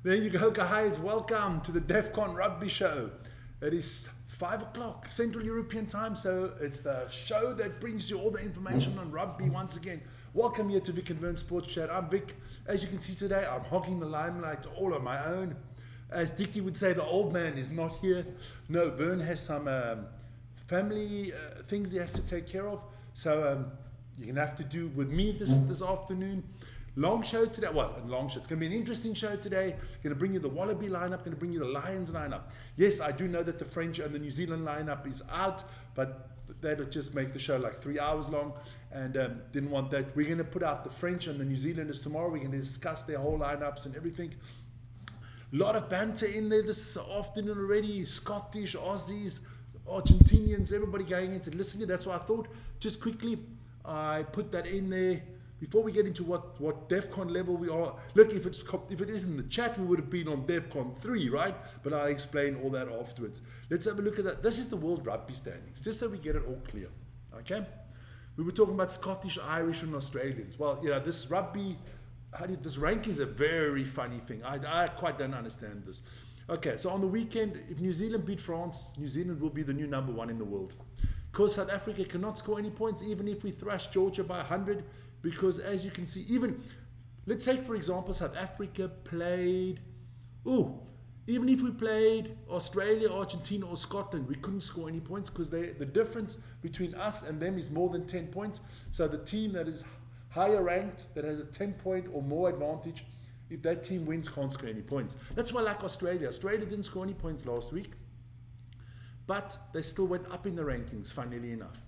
There you go, guys. Welcome to the DEFCON Rugby Show. It is 5 o'clock Central European time, so it's the show that brings you all the information on rugby once again. Welcome here to Vic and Vern Sports Chat. I'm Vic. As you can see today, I'm hogging the limelight all on my own. As Dickie would say, the old man is not here. No, Vern has some family things he has to take care of. So you're going to have to do with me this afternoon. Long show today. Well, long show. It's going to be an interesting show today. Going to bring you the Wallaby lineup. Going to bring you the Lions lineup. Yes, I do know that the French and the New Zealand lineup is out, but that'll just make the show like 3 hours long, and didn't want that. We're going to put out the French and the New Zealanders tomorrow. We're going to discuss their whole lineups and everything. A lot of banter in there this afternoon already. Scottish, Aussies, Argentinians, everybody going into listening. That's why I thought just quickly I put that in there. Before we get into what DEFCON level we are, look, if it is in the chat, we would have been on DEFCON 3, right? But I'll explain all that afterwards. Let's have a look at that. This is the World Rugby standings, just so we get it all clear, okay? We were talking about Scottish, Irish, and Australians. Well, yeah, this rugby, this ranking is a very funny thing. I quite don't understand this. Okay, so on the weekend, if New Zealand beat France, New Zealand will be the new #1 in the world. Because South Africa cannot score any points, even if we thrash Georgia by 100, because as you can see, even, let's take for example, South Africa played, even if we played Australia, Argentina or Scotland, we couldn't score any points because the difference between us and them is more than 10 points. So the team that is higher ranked, that has a 10-point or more advantage, if that team wins, can't score any points. That's why I like Australia. Australia didn't score any points last week, but they still went up in the rankings, funnily enough.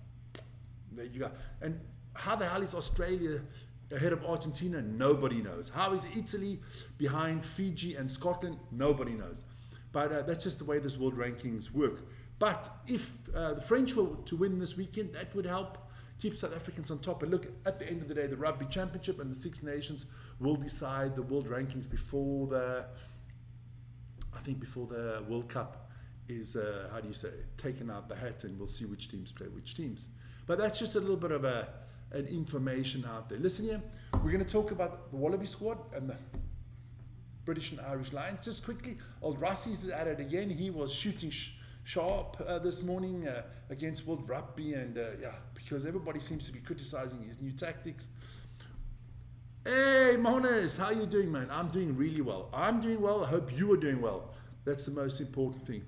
There you go. And how the hell is Australia ahead of Argentina? Nobody knows. How is Italy behind Fiji and Scotland? Nobody knows. But that's just the way this world rankings work. But if the French were to win this weekend, that would help keep South Africans on top. And look, at the end of the day, the Rugby Championship and the Six Nations will decide the world rankings before the World Cup is, taken out the hat, and we'll see which teams play which teams. But that's just a little bit of an information out there. Listen here, we're going to talk about the Wallaby squad and the British and Irish Lions. Just quickly, old Russie's at it again. He was shooting sharp this morning against World Rugby, and because everybody seems to be criticizing his new tactics. Hey, Monas, how you doing, man? I'm doing really well. I'm doing well. I hope you are doing well. That's the most important thing.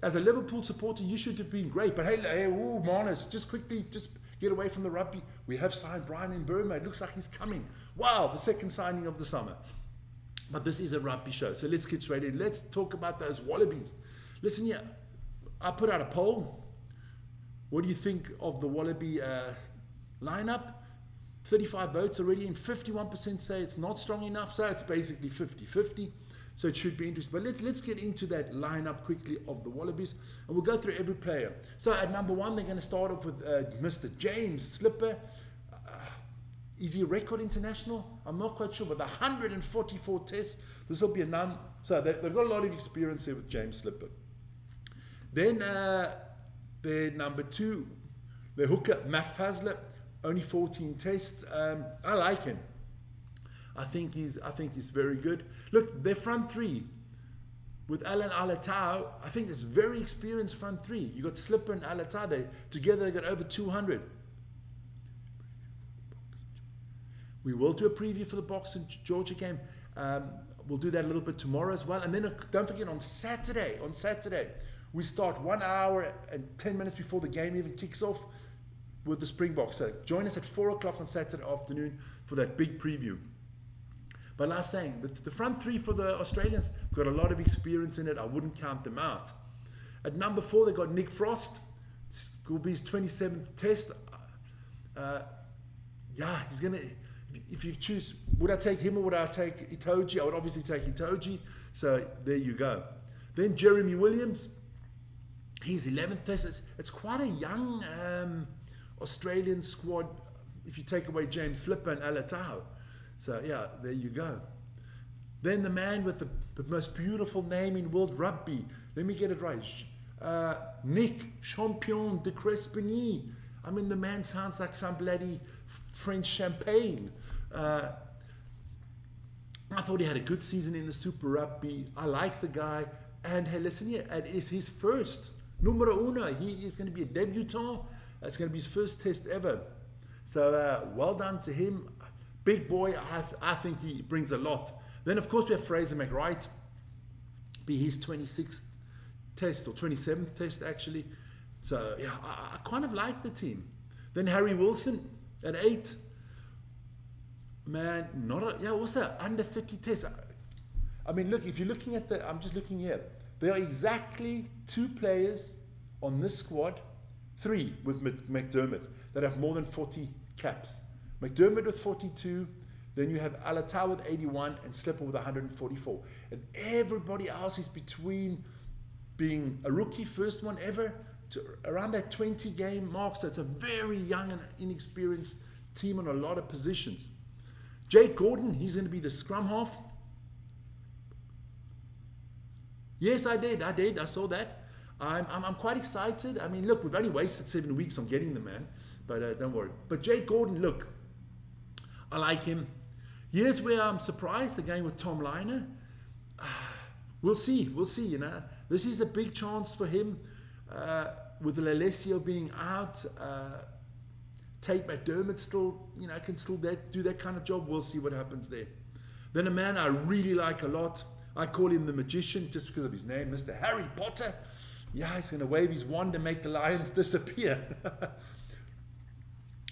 As a Liverpool supporter, you should have been great. But hey, Monas, just quickly, just get away from the rugby. We have signed Brian in Burma. It looks like he's coming. Wow, the second signing of the summer. But this is a rugby show, so let's get straight in. Let's talk about those Wallabies. Listen here, I put out a poll. What do you think of the Wallaby lineup? 35 votes already, and 51% say it's not strong enough, so it's basically 50-50. So it should be interesting. But let's get into that lineup quickly of the Wallabies, and we'll go through every player. So at #1, they're going to start off with Mr. James Slipper. Is he a record international? I'm not quite sure, but 144 tests. This will be a none. So they've got a lot of experience there with James Slipper. Then their #2, the hooker, Matt Fazler, only 14 tests. I like him. I think he's very good. Look, their front three with Alan Alatau, I think it's very experienced front three. You got Slipper and Alatau. Together they got over 200. We will do a preview for the Box and Georgia game. We'll do that a little bit tomorrow as well. And then don't forget on Saturday, we start 1 hour and 10 minutes before the game even kicks off with the Springboks. So join us at 4 o'clock on Saturday afternoon for that big preview. But like I was saying, the front three for the Australians have got a lot of experience in it. I wouldn't count them out. At #4, they've got Nick Frost. This will be his 27th test. He's going to, if you choose, would I take him or would I take Itoje? I would obviously take Itoje. So there you go. Then Jeremy Williams. He's 11th test. It's quite a young Australian squad if you take away James Slipper and Alatau. So yeah, there you go. Then the man with the most beautiful name in world rugby. Let me get it right. Nick Champion de Crespigny. I mean, the man sounds like some bloody French champagne. I thought he had a good season in the Super Rugby. I like the guy. And hey, listen here, it is his first. Numero uno. He is going to be a debutant. It's going to be his first test ever. So well done to him. Big boy. I think he brings a lot. Then, of course, we have Fraser McWright. Be his 26th test, or 27th test, actually. So, yeah, I kind of like the team. Then Harry Wilson at 8. Man, also under 50 tests. I mean, look, if you're looking at I'm just looking here. There are exactly 2 players on this squad, 3 with McDermott, that have more than 40 caps. McDermott with 42, then you have Alatau with 81, and Slipper with 144. And everybody else is between being a rookie, first one ever, to around that 20 game mark. So it's a very young and inexperienced team on a lot of positions. Jake Gordon, he's going to be the scrum half. Yes, I did. I saw that. I'm quite excited. I mean, look, we've only wasted 7 weeks on getting the man, but don't worry. But Jake Gordon, look, I like him. Here's where I'm surprised, again with Tom Liner. We'll see, you know. This is a big chance for him with Lalesio being out. Tate McDermott still, you know, can still do that kind of job. We'll see what happens there. Then a man I really like a lot. I call him the magician just because of his name, Mr. Harry Potter. Yeah, he's going to wave his wand and make the Lions disappear.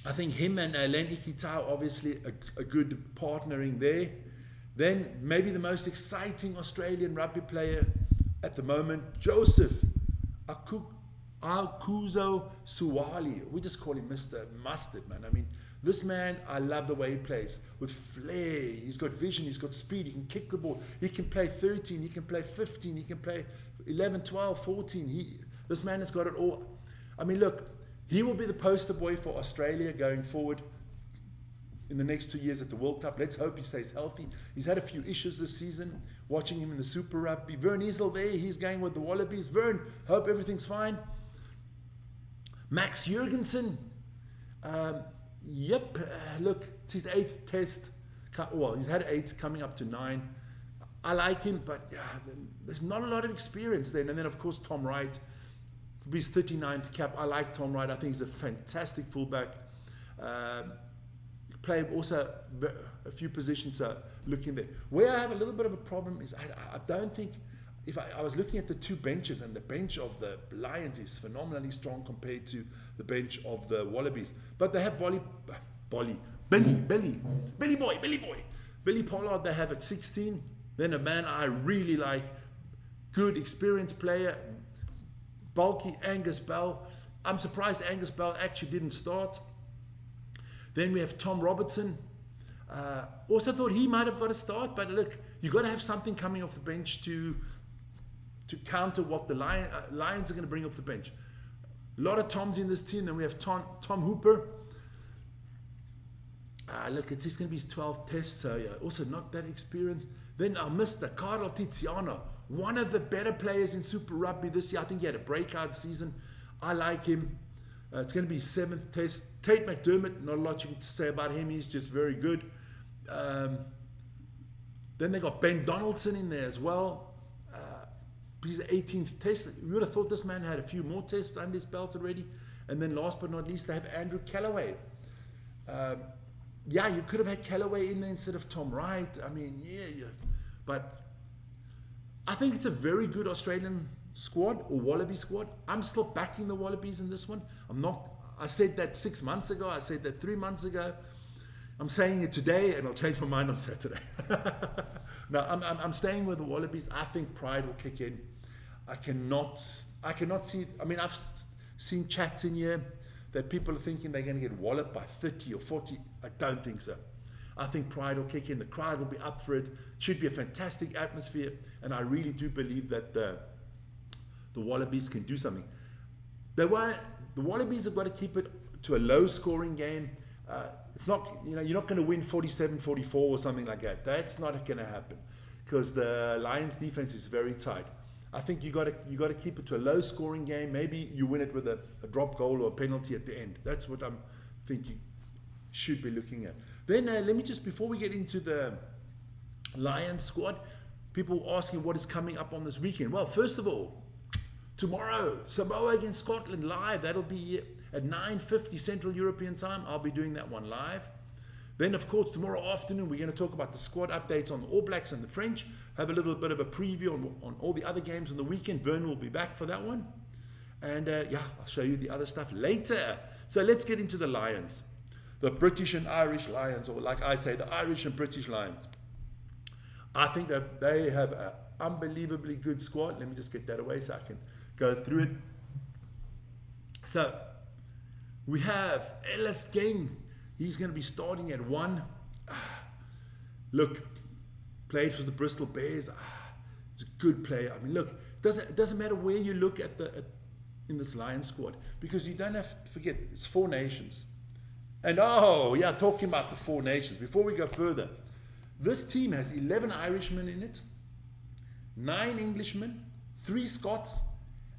I think him and Len Ikitau, obviously a good partnering there. Then maybe the most exciting Australian rugby player at the moment, Joseph Akuzo Suwali. We just call him Mr. Mustard, man. I mean, this man, I love the way he plays. With flair, he's got vision, he's got speed, he can kick the ball. He can play 13, he can play 15, he can play 11, 12, 14. This man has got it all. I mean, look, he will be the poster boy for Australia going forward in the next 2 years at the World Cup. Let's hope he stays healthy. He's had a few issues this season, watching him in the Super Rugby. Vern Easel there, he's going with the Wallabies. Vern, hope everything's fine. Max Jurgensen, look, it's his 8th test. Well, he's had 8, coming up to 9. I like him, but yeah, there's not a lot of experience then. And then, of course, Tom Wright, his 39th cap. I like Tom Wright. I think he's a fantastic fullback. Play also a few positions looking there. Where I have a little bit of a problem is I don't think, if I was looking at the 2 benches, and the bench of the Lions is phenomenally strong compared to the bench of the Wallabies. But they have Billy Pollard they have at 16. Then a man I really like, good experienced player, bulky Angus Bell. I'm surprised Angus Bell actually didn't start. Then we have Tom Robertson. Also thought he might have got a start, but look, you've got to have something coming off the bench to counter what the Lions are going to bring off the bench. A lot of Toms in this team. Then we have Tom Hooper. Look, it's just going to be his 12th test, so yeah, also not that experienced. Then Mr. Carlo Tiziano, one of the better players in Super Rugby this year. I think he had a breakout season. I like him. It's going to be his 7th test. Tate McDermott, not a lot you can say about him. He's just very good. Then they got Ben Donaldson in there as well. He's 18th test. You would have thought this man had a few more tests under his belt already. And then last but not least, they have Andrew Callaway. Yeah, you could have had Callaway in there instead of Tom Wright. I mean, yeah. But I think it's a very good Australian squad, or Wallaby squad. I'm still backing the Wallabies in this one. I said that 6 months ago. I said that 3 months ago. I'm saying it today, and I'll change my mind on Saturday. No, I'm staying with the Wallabies. I think pride will kick in. I cannot see. I mean, I've seen chats in here that people are thinking they're going to get walloped by 30 or 40. I don't think so. I think pride will kick in. The crowd will be up for it. Should be a fantastic atmosphere, and I really do believe that the Wallabies can do something. The Wallabies have got to keep it to a low-scoring game. It's not, you're not going to win 47-44 or something like that. That's not going to happen because the Lions' defense is very tight. I think you got to keep it to a low-scoring game. Maybe you win it with a drop goal or a penalty at the end. That's what I'm thinking. Should be looking at. Then let me just, before we get into the Lions squad. People asking what is coming up on this weekend. Well, first of all, tomorrow, Samoa against Scotland live. That'll be at 9:50 Central European time. I'll be doing that one live. Then, of course, tomorrow afternoon, we're going to talk about the squad updates on the All Blacks and the French. Have a little bit of a preview on all the other games on the weekend. Vern will be back for that one. And yeah, I'll show you the other stuff later. So let's get into the Lions. The British and Irish Lions, or like I say, the Irish and British Lions. I think that they have an unbelievably good squad. Let me just get that away so I can go through it. So we have Ellis King. He's going to be starting at 1. Look, played for the Bristol Bears. It's a good player. I mean, look, it doesn't matter where you look in this Lions squad, because you don't have to forget it's 4 nations. And oh yeah, talking about the 4 nations. Before we go further, this team has 11 Irishmen in it, 9 Englishmen, 3 Scots,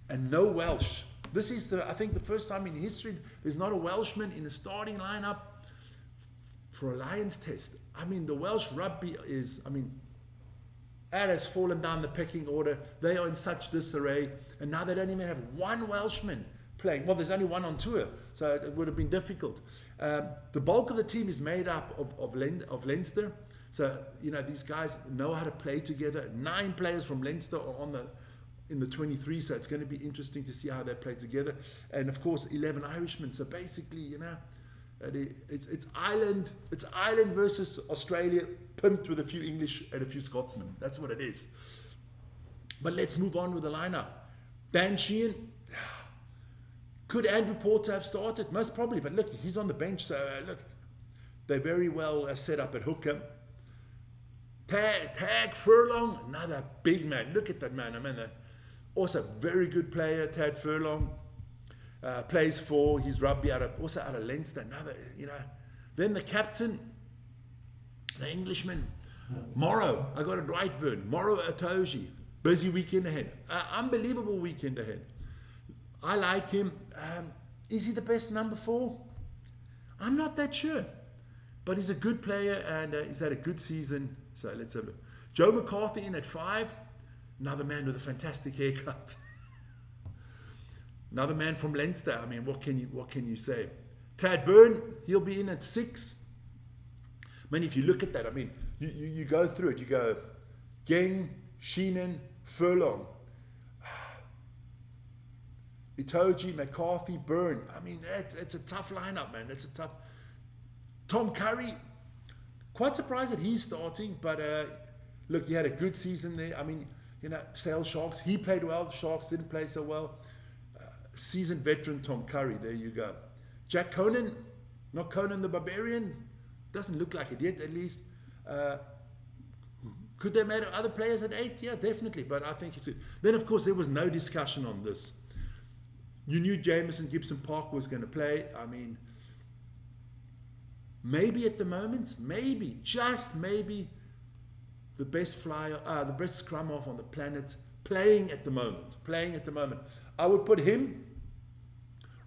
and no Welsh. This is I think the first time in history there's not a Welshman in the starting lineup for a Lions test. I mean, the Welsh rugby is, I mean, that has fallen down the pecking order. They are in such disarray, and now they don't even have one Welshman playing. Well, there's only one on tour, so it would have been difficult. The bulk of the team is made up of Leinster. So, you know, these guys know how to play together. 9 players from Leinster are in the 23, so it's going to be interesting to see how they play together. And of course, 11 Irishmen. So basically, you know, it's Ireland versus Australia, pimped with a few English and a few Scotsmen. That's what it is. But let's move on with the lineup. Dan Sheehan. Could Andrew Porter have started? Most probably, but look, he's on the bench, so look, they're very well set up at hooker. Tag Furlong, another big man. Look at that man. I mean, also very good player, Tad Furlong. Plays for his rugby also out of Leinster. Another, you know. Then the captain, the Englishman, Morrow. I got it right, Vern. Morrow Atoji. Busy weekend ahead. Unbelievable weekend ahead. I like him. Is he the best number 4? I'm not that sure. But he's a good player, and he's had a good season. So let's have it. Joe McCarthy in at 5. Another man with a fantastic haircut. Another man from Leinster. I mean, what can you say? Tad Byrne, he'll be in at 6. I mean, if you look at that, I mean, you go through it. You go Geng, Sheenan, Furlong, Itoji, McCarthy, Byrne. I mean, it's a tough lineup, man. It's a tough. Tom Curry, quite surprised that he's starting, but look, he had a good season there. I mean, you know, Sale Sharks, he played well. Sharks didn't play so well. Seasoned veteran Tom Curry, there you go. Jack Conan, not Conan the Barbarian, doesn't look like it yet, at least. Could they have made other players at 8? Yeah, definitely, but I think it's it. Then, of course, there was no discussion on this. You knew Jameson Gibson Park was going to play. I mean, maybe at the moment, maybe, just maybe, the best flyer, the best scrum half on the planet, playing at the moment. I would put him,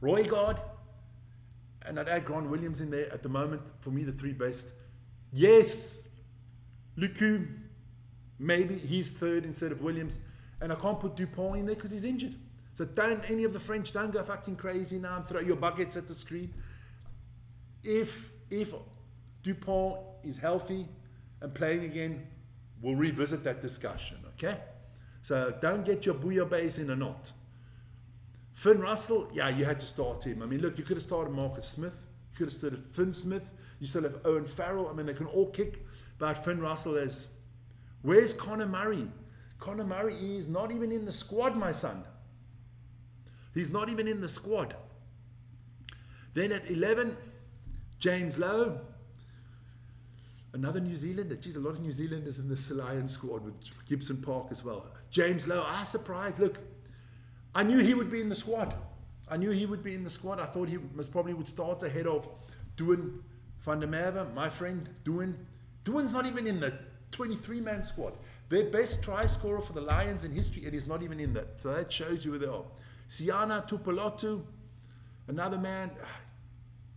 Roygaard, and I'd add Grant Williams in there at the moment. For me, the 3 best. Yes, Lucu, maybe he's 3rd instead of Williams. And I can't put Dupont in there because he's injured. So don't, any of the French, don't go fucking crazy now and throw your buckets at the screen. If Dupont is healthy and playing again, we'll revisit that discussion, okay? So don't get your bouillabaisse in a knot. Finn Russell, yeah, you had to start him. I mean, look, you could have started Marcus Smith. You could have started Finn Smith. You still have Owen Farrell. I mean, they can all kick. But Finn Russell is... Where's Conor Murray? Conor Murray is not even in the squad, my son. He's not even in the squad. Then at 11, James Lowe. Another New Zealander. Geez, a lot of New Zealanders in this Lions squad with Gibson Park as well. James Lowe, I was surprised. Look, I knew he would be in the squad. I thought he most probably would start ahead of Duan van der Merwe, my friend Duan. Duan's not even in the 23-man squad. Their best try scorer for the Lions in history, and he's not even in that. So that shows you where they are. Siana Tupelotu, another man.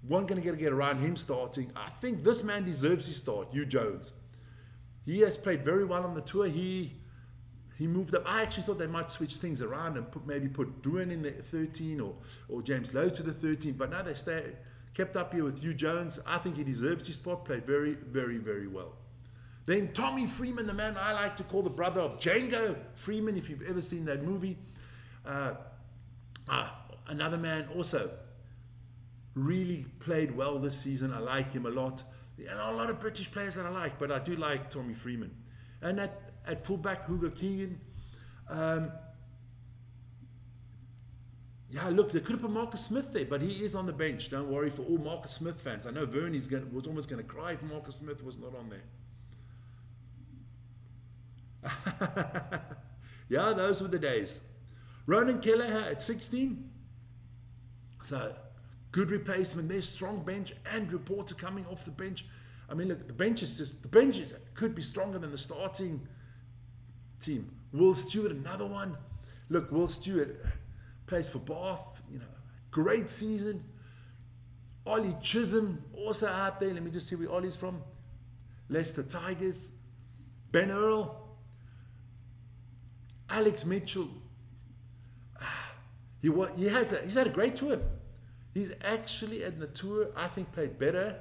One going to get around him starting. I think this man deserves his start, Hugh Jones. he has played very well on the tour. He moved up. I actually thought they might switch things around and maybe put Doohan in the 13 or James Lowe to the 13. But now they kept up here with Hugh Jones. I think he deserves his spot. Played very, very, very well. Then Tommy Freeman, the man I like to call the brother of Django Freeman, if you've ever seen that movie. Another man also really played well this season. I like him a lot. And a lot of British players that I like, but I do like Tommy Freeman. And at fullback, Hugo Keegan. Yeah, look, they could have put Marcus Smith there, but he is on the bench. Don't worry for all Marcus Smith fans. I know Vern was almost going to cry if Marcus Smith was not on there. Yeah, those were the days. Ronan Kelleher at 16. So, good replacement there. Strong bench and reporter coming off the bench. I mean, look, the bench could be stronger than the starting team. Will Stewart, another one. Look, Will Stewart plays for Bath. Great season. Ollie Chisholm also out there. Let me just see where Ollie's from. Leicester Tigers. Ben Earl. Alex Mitchell. He's had a great tour. He's actually at the tour, I think, played better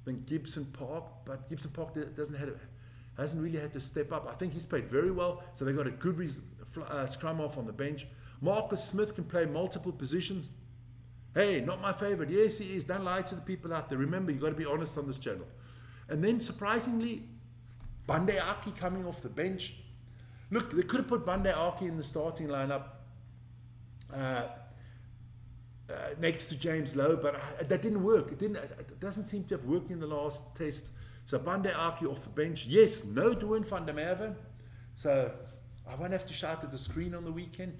than Gibson Park, but Gibson Park hasn't really had to step up. I think he's played very well, so they got a good scrum off on the bench. Marcus Smith can play multiple positions. Hey, not my favorite. Yes, he is. Don't lie to the people out there. Remember, you've got to be honest on this channel. And then, surprisingly, Bande Aki coming off the bench. Look, they could have put Bande Aki in the starting lineup next to James Lowe, but that didn't work. It doesn't seem to have worked in the last test. So Bande Aki off the bench. Yes, no Doohan van der Merwe. So I won't have to shout at the screen on the weekend.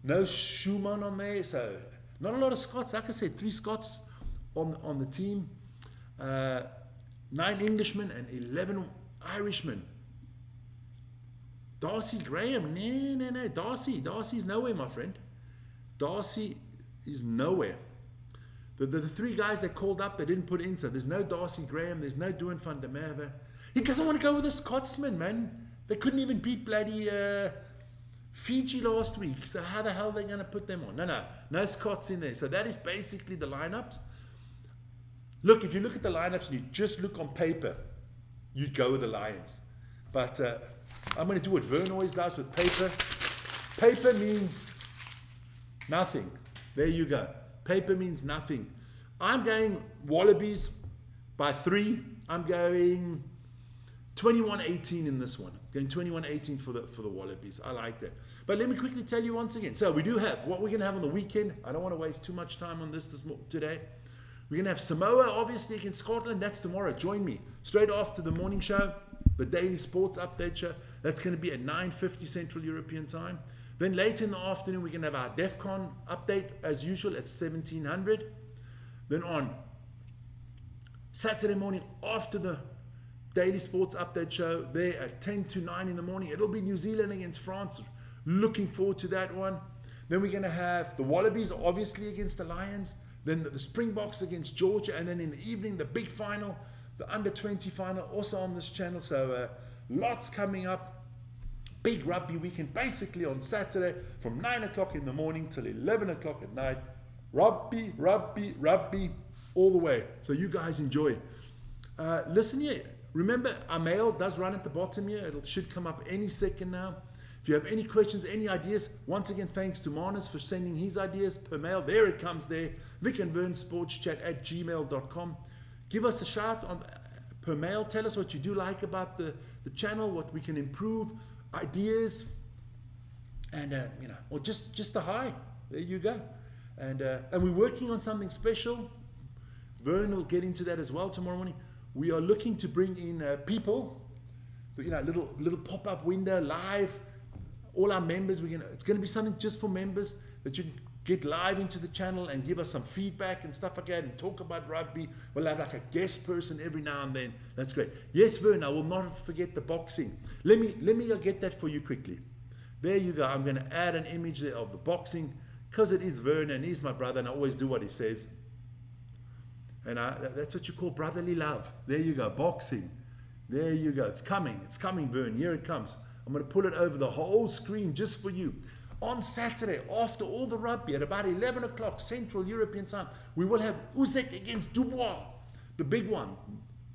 No Schumann on there. So not a lot of Scots. Like I said, 3 Scots on the team. 9 Englishmen and 11 Irishmen. Darcy Graham. No. Darcy's nowhere, my friend. Darcy is nowhere. The 3 guys they called up, they didn't put into. There's no Darcy Graham. There's no Doohan van der Merwe. He doesn't want to go with a Scotsman, man. They couldn't even beat bloody Fiji last week. So how the hell are they going to put them on? No Scots in there. So that is basically the lineups. Look, if you look at the lineups and you just look on paper, you'd go with the Lions. But I'm going to do what Vern always does with paper. Paper means nothing. There you go. Paper means nothing. I'm going Wallabies by 3. I'm going 21-18 in this one. Going 21-18 for the Wallabies. I like that. But let me quickly tell you once again. So we do have what we're going to have on the weekend. I don't want to waste too much time on this today. We're going to have Samoa, obviously, against Scotland. That's tomorrow. Join me. Straight after the morning show, the daily sports update show. That's going to be at 9:50 Central European time. Then later in the afternoon, we're going to have our DEFCON update, as usual, at 1700. Then on Saturday morning, after the daily sports update show, there at 10 to 9 in the morning, it'll be New Zealand against France. Looking forward to that one. Then we're going to have the Wallabies, obviously, against the Lions. Then the Springboks against Georgia. And then in the evening, the big final, the under-20 final, also on this channel. So lots coming up. Big rugby weekend, basically on Saturday from 9 o'clock in the morning till 11 o'clock at night. Rugby, all the way. So you guys enjoy. Listen here. Remember, our mail does run at the bottom here. It should come up any second now. If you have any questions, any ideas, once again, thanks to Marnus for sending his ideas per mail. There it comes there. Vic and Vern sportschat@gmail.com. Give us a shout on per mail. Tell us what you do like about the channel, what we can improve, ideas, and or just a hi. There you go. And we're working on something special. Vern will get into that as well tomorrow morning. We are looking to bring in people, little pop-up window live. All our members, it's going to be something just for members that you can get live into the channel and give us some feedback and stuff like that and talk about rugby. We'll have like a guest person every now and then. That's great. Yes, Vern, I will not forget the boxing. Let me go get that for you quickly. There you go. I'm going to add an image there of the boxing because it is Vern and he's my brother and I always do what he says. And that's what you call brotherly love. There you go, boxing. There you go. It's coming, Vern. Here it comes. I'm going to pull it over the whole screen just for you. On Saturday, after all the rugby, at about 11 o'clock Central European time, we will have Uzek against Dubois, the big one,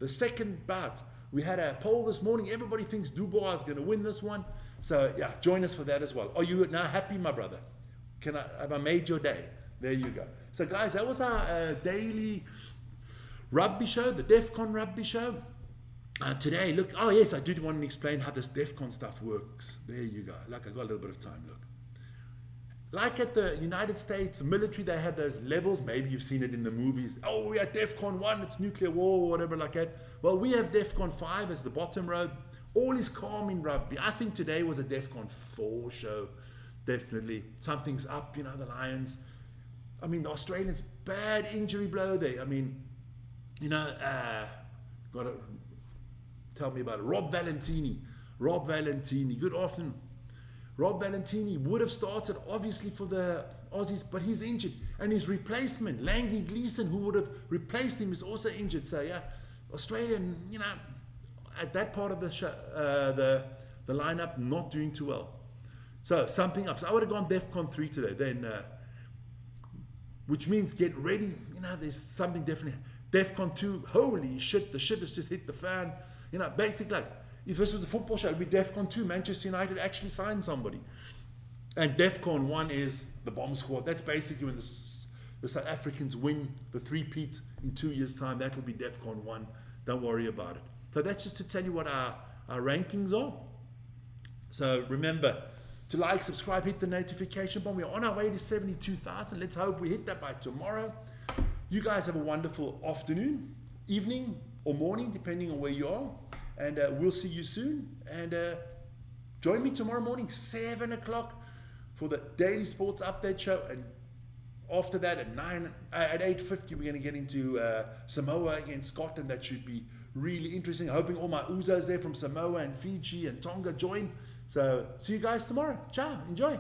the second bout. We had a poll this morning. Everybody thinks Dubois is going to win this one. So, yeah, join us for that as well. Are you now happy, my brother? Have I made your day? There you go. So, guys, that was our daily rugby show, the DEF CON rugby show. Today, look, oh yes, I did want to explain how this DEF CON stuff works. There you go. Like, I got a little bit of time, look. Like at the United States military, they have those levels. Maybe you've seen it in the movies. Oh, we're at DEF CON 1, it's nuclear war or whatever like that. Well, we have DEF CON 5 as the bottom row. All is calm in rugby. I think today was a DEF CON 4 show. Definitely. Something's up, you know, the Lions. I mean, the Australians, bad injury blow there. I mean, you know, got to tell me about it. Rob Valentini, good afternoon. Rob Valentini would have started obviously for the Aussies, but he's injured. And his replacement, Langley Gleeson, who would have replaced him, is also injured. So yeah, Australian, you know, at that part of the show, the lineup not doing too well. So something up. So I would have gone DEF CON 3 today. Then, which means get ready. You know, there's something definitely. DEF CON 2, holy shit, the shit has just hit the fan. You know, basically, like, if this was a football show, it would be DEF CON 2. Manchester United actually signed somebody. And DEF CON 1 is the bomb squad. That's basically when the South Africans win the three-peat in 2 years' time. That will be DEF CON 1. Don't worry about it. So that's just to tell you what our rankings are. So remember to like, subscribe, hit the notification button. We're on our way to 72,000. Let's hope we hit that by tomorrow. You guys have a wonderful afternoon, evening, or morning, depending on where you are. And we'll see you soon. And join me tomorrow morning, 7 o'clock, for the Daily Sports Update Show. And after that, at 8:50, we're going to get into Samoa against Scotland. That should be really interesting. Hoping all my Uzos there from Samoa and Fiji and Tonga join. So see you guys tomorrow. Ciao. Enjoy.